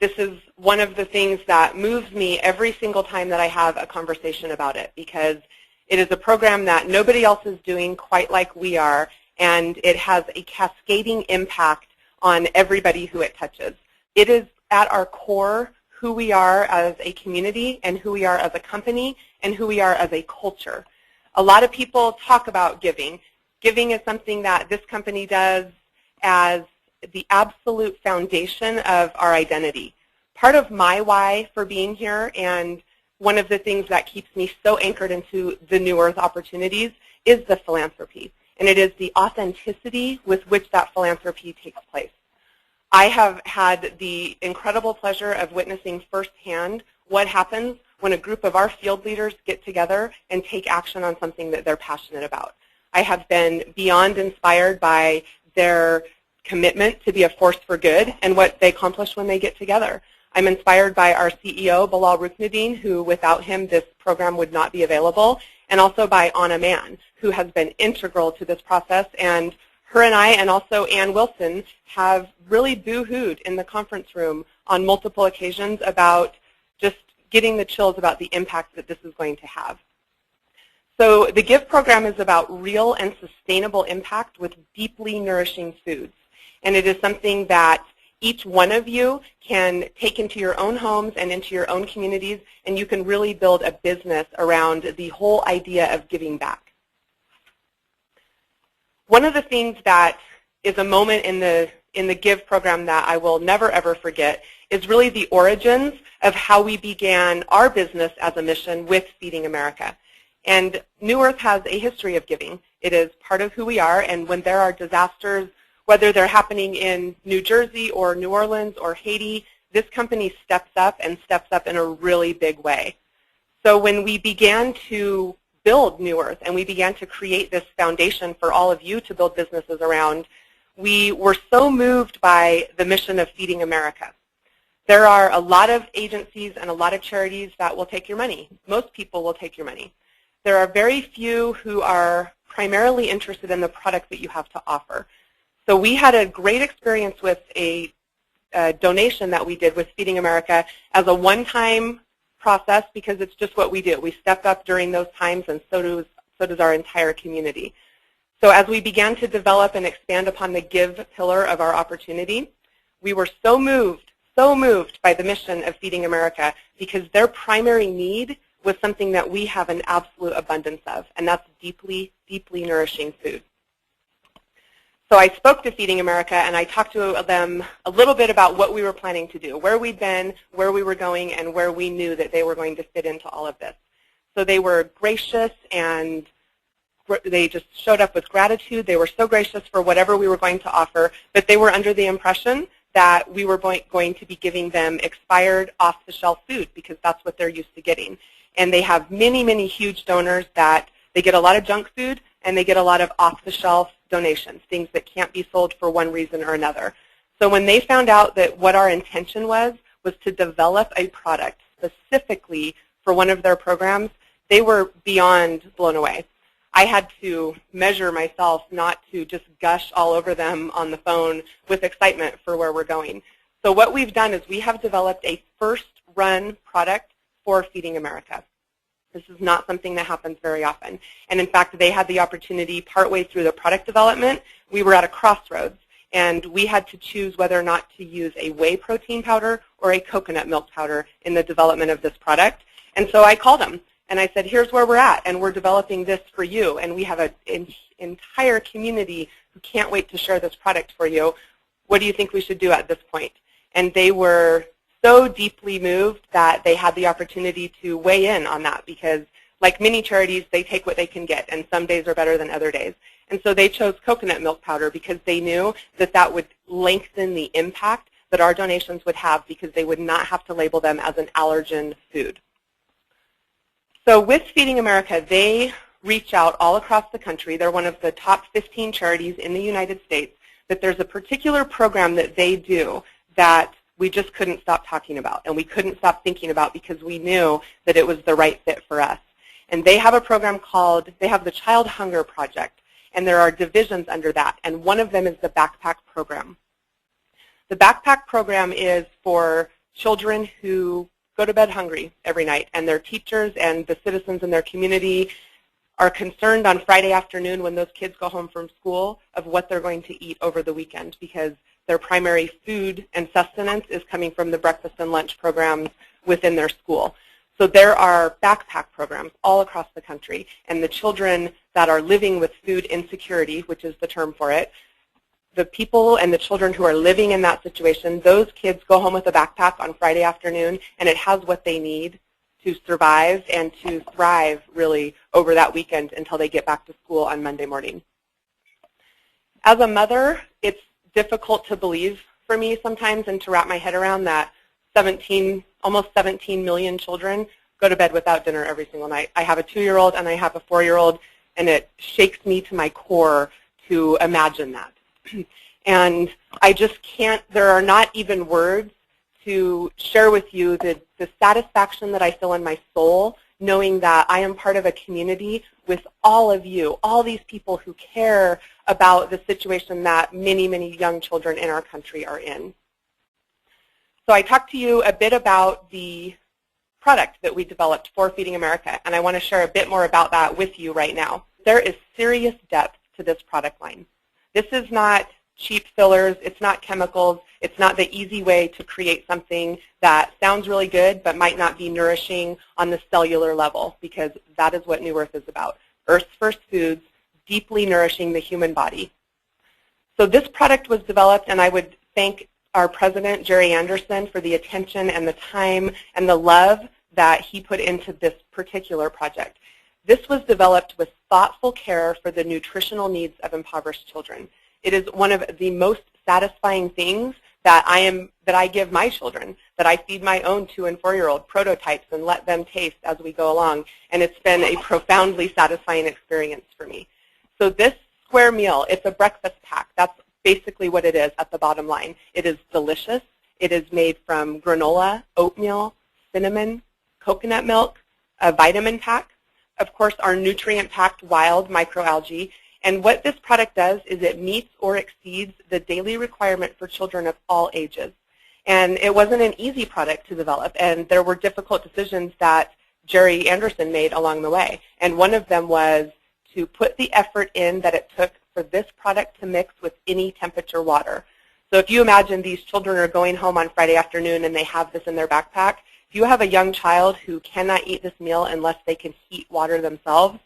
This is one of the things that moves me every single time that I have a conversation about it, because it is a program that nobody else is doing quite like we are, and it has a cascading impact on everybody who it touches. It is at our core who we are as a community and who we are as a company and who we are as a culture. A lot of people talk about giving. Giving is something that this company does as the absolute foundation of our identity. Part of my why for being here, and one of the things that keeps me so anchored into the New Earth opportunities, is the philanthropy. And it is the authenticity with which that philanthropy takes place. I have had the incredible pleasure of witnessing firsthand what happens when a group of our field leaders get together and take action on something that they're passionate about. I have been beyond inspired by their commitment to be a force for good and what they accomplish when they get together. I'm inspired by our CEO, Bilal Ruknuddin, who without him this program would not be available, and also by Anna Mann, who has been integral to this process. And her and I, and also Ann Wilson, have really boo-hooed in the conference room on multiple occasions about just getting the chills about the impact that this is going to have. So the GIVE program is about real and sustainable impact with deeply nourishing foods. And it is something that each one of you can take into your own homes and into your own communities, and you can really build a business around the whole idea of giving back. One of the things that is a moment in the GIVE program that I will never ever forget is really the origins of how we began our business as a mission with Feeding America. And New Earth has a history of giving. It is part of who we are, and when there are disasters, whether they're happening in New Jersey or New Orleans or Haiti, this company steps up and steps up in a really big way. So when we began to build New Earth and we began to create this foundation for all of you to build businesses around, we were so moved by the mission of Feeding America. There are a lot of agencies and a lot of charities that will take your money. Most people will take your money. There are very few who are primarily interested in the product that you have to offer. So we had a great experience with a donation that we did with Feeding America as a one-time process, because it's just what we do. We step up during those times, and so does our entire community. So as we began to develop and expand upon the GIVE pillar of our opportunity, we were so moved by the mission of Feeding America, because their primary need was something that we have an absolute abundance of, and that's deeply, deeply nourishing food. So I spoke to Feeding America, and I talked to them a little bit about what we were planning to do, where we'd been, where we were going, and where we knew that they were going to fit into all of this. So they were gracious, and they just showed up with gratitude. They were so gracious for whatever we were going to offer, but they were under the impression that we were going to be giving them expired, off-the-shelf food, because that's what they're used to getting. And they have many, many huge donors that they get a lot of junk food, and they get a lot of off-the-shelf donations, things that can't be sold for one reason or another. So when they found out that what our intention was to develop a product specifically for one of their programs, they were beyond blown away. I had to measure myself not to just gush all over them on the phone with excitement for where we're going. So what we've done is we have developed a first-run product for Feeding America. This is not something that happens very often. And in fact, they had the opportunity partway through the product development. We were at a crossroads, and we had to choose whether or not to use a whey protein powder or a coconut milk powder in the development of this product. And so I called them, and I said, here's where we're at, and we're developing this for you, and we have an entire community who can't wait to share this product for you. What do you think we should do at this point? And they were so deeply moved that they had the opportunity to weigh in on that, because like many charities, they take what they can get, and some days are better than other days. And so they chose coconut milk powder because they knew that that would lengthen the impact that our donations would have, because they would not have to label them as an allergen food. So with Feeding America, they reach out all across the country. They're one of the top 15 charities in the United States, but there's a particular program that they do that we just couldn't stop talking about, and we couldn't stop thinking about, because we knew that it was the right fit for us. And they have a program called, they have the Child Hunger Project, and there are divisions under that, and one of them is the backpack program. The backpack program is for children who go to bed hungry every night, and their teachers and the citizens in their community are concerned on Friday afternoon when those kids go home from school of what they're going to eat over the weekend, because their primary food and sustenance is coming from the breakfast and lunch programs within their school. So there are backpack programs all across the country, and the children that are living with food insecurity, which is the term for it, the people and the children who are living in that situation, those kids go home with a backpack on Friday afternoon, and it has what they need to survive and to thrive, really, over that weekend until they get back to school on Monday morning. As a mother, it's difficult to believe for me sometimes and to wrap my head around that almost 17 million children go to bed without dinner every single night. I have a 2-year-old and I have a 4-year-old, and it shakes me to my core to imagine that. And I just can't, there are not even words to share with you the satisfaction that I feel in my soul, knowing that I am part of a community with all of you, all these people who care about the situation that many, many young children in our country are in. So I talked to you a bit about the product that we developed for Feeding America, and I want to share a bit more about that with you right now. There is serious depth to this product line. This is not cheap fillers, it's not chemicals, it's not the easy way to create something that sounds really good but might not be nourishing on the cellular level, because that is what New Earth is about. Earth's first foods, deeply nourishing the human body. So this product was developed, and I would thank our president, Jerry Anderson, for the attention and the time and the love that he put into this particular project. This was developed with thoughtful care for the nutritional needs of impoverished children. It is one of the most satisfying things that I give my children, that I feed my own 2- and 4-year-old prototypes and let them taste as we go along, and it's been a profoundly satisfying experience for me. So this square meal, it's a breakfast pack. That's basically what it is at the bottom line. It is delicious. It is made from granola, oatmeal, cinnamon, coconut milk, a vitamin pack, of course our nutrient-packed wild microalgae. And what this product does is it meets or exceeds the daily requirement for children of all ages. And it wasn't an easy product to develop, and there were difficult decisions that Jerry Anderson made along the way. And one of them was to put the effort in that it took for this product to mix with any temperature water. So if you imagine these children are going home on Friday afternoon and they have this in their backpack, if you have a young child who cannot eat this meal unless they can heat water themselves,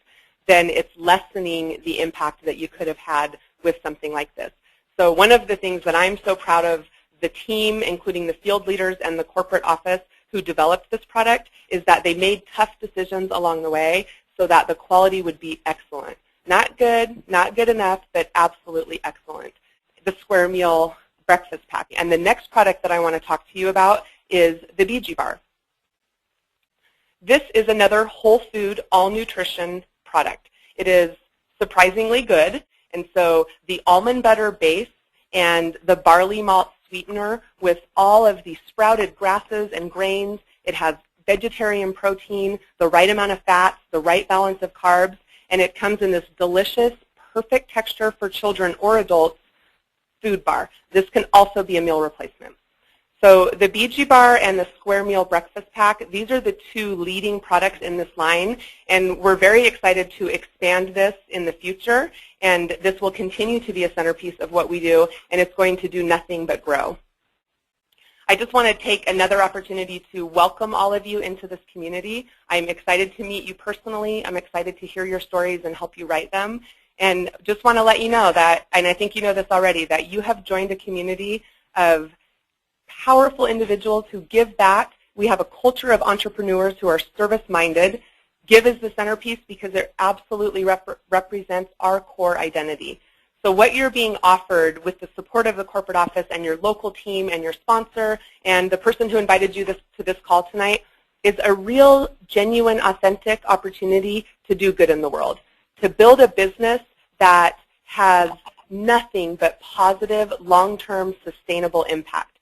then it's lessening the impact that you could have had with something like this. So one of the things that I'm so proud of the team, including the field leaders and the corporate office who developed this product, is that they made tough decisions along the way so that the quality would be excellent. Not good, not good enough, but absolutely excellent. The square meal breakfast pack. And the next product that I want to talk to you about is the BG Bar. This is another whole food, all nutrition product. It is surprisingly good, and so the almond butter base and the barley malt sweetener with all of the sprouted grasses and grains, it has vegetarian protein, the right amount of fats, the right balance of carbs, and it comes in this delicious, perfect texture for children or adults food bar. This can also be a meal replacement. So the BG Bar and the Square Meal Breakfast Pack, these are the two leading products in this line, and we're very excited to expand this in the future, and this will continue to be a centerpiece of what we do, and it's going to do nothing but grow. I just want to take another opportunity to welcome all of you into this community. I'm excited to meet you personally. I'm excited to hear your stories and help you write them, and just want to let you know that, and I think you know this already, that you have joined a community of powerful individuals who give back. We have a culture of entrepreneurs who are service-minded. Give is the centerpiece because it absolutely represents our core identity. So what you're being offered with the support of the corporate office and your local team and your sponsor and the person who invited you to this call tonight is a real, genuine, authentic opportunity to do good in the world, to build a business that has nothing but positive, long-term, sustainable impact.